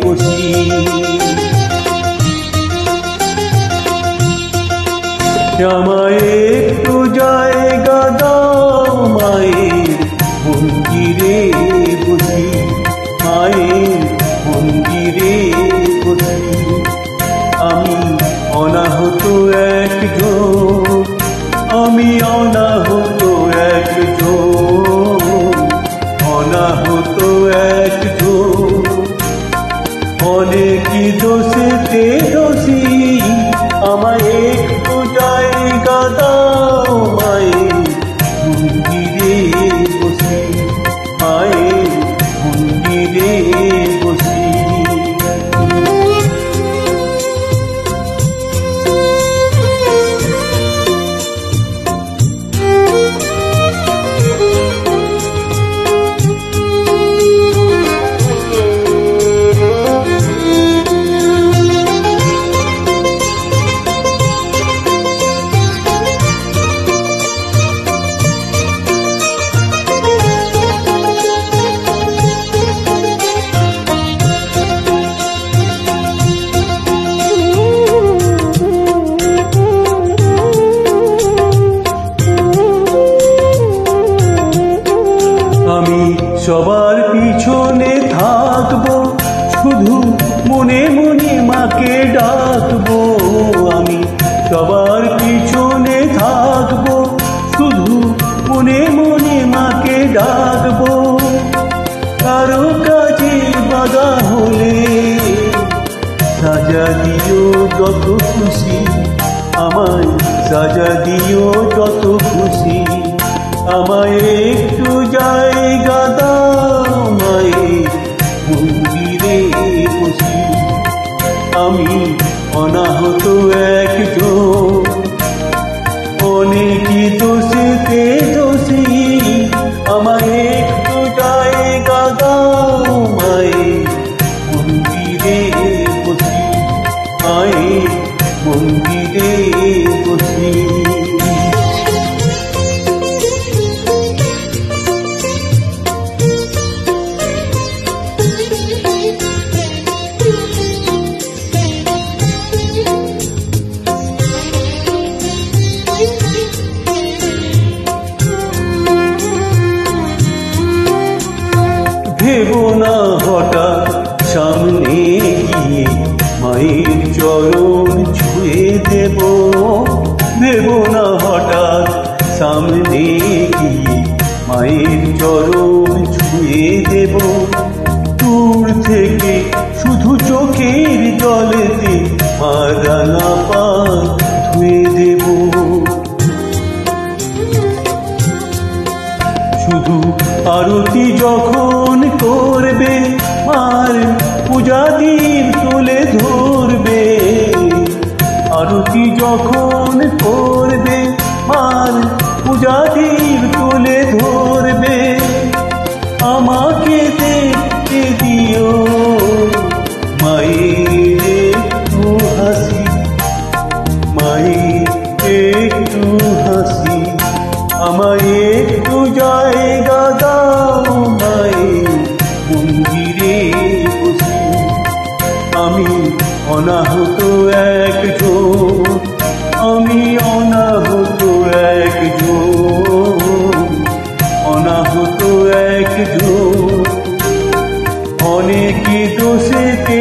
বসি। আমায় একটু জায়গা দাও মায়ের মন্দিরে বসি, মায়ের মন্দিরে বসি। আমি অনাহত একজন, আমি অনাহত একজন, অনাহত একজন। অনেকই দোষেতে দোষী, আমায় একটু জায়গা দাও মায়ের মন্দিরে বসি, মায়ের মন্দিরে বসি। সবার পিছনে থাকবো, শুধু মনে মনে মাকে ডাকবো। আমি সবার পিছনে থাকবো, শুধু মনে মনে মাকে ডাকবো। কারো কাজে বাধা হলে সাজা দিও যত খুশি, আমায় সাজা দিও যত খুশি। আমায় একটু জায়গা দাও মায়ের মন্দিরে বসি, আমি অনাহত একজন। অনেকই দোষেতে দোষী, আমায় একটু জায়গা দাও মায়ের মন্দিরে বসি, মায়ের মন্দিরে বসি। ভেবো না হঠাৎ সামনে গিয়ে মায়ের চরণ ছুঁয়ে দেব, ভেবো না হঠাৎ সামনে গিয়ে মায়ের চরণ ছুঁয়ে দেব। দূর থেকে শুধু চোখের জলেতে মারানা পা ধুয়ে দেব। শুধু আরতি যখন করবে মার পূজা দীপ তুলে ধরবে, আরতি যখন করবে মার পূজা দীপ তুলে ধরবে। আমাকে দেখতে দিও মায়ের একটু হাসি, মায়ের একটু হাসি। আমায় একটু জায়গা দাও মায়ের মন্দিরে বসি, আমি অনাহত একজন, আমি অনাহত একজন, অনাহত একজন। অনেকই দোষেতে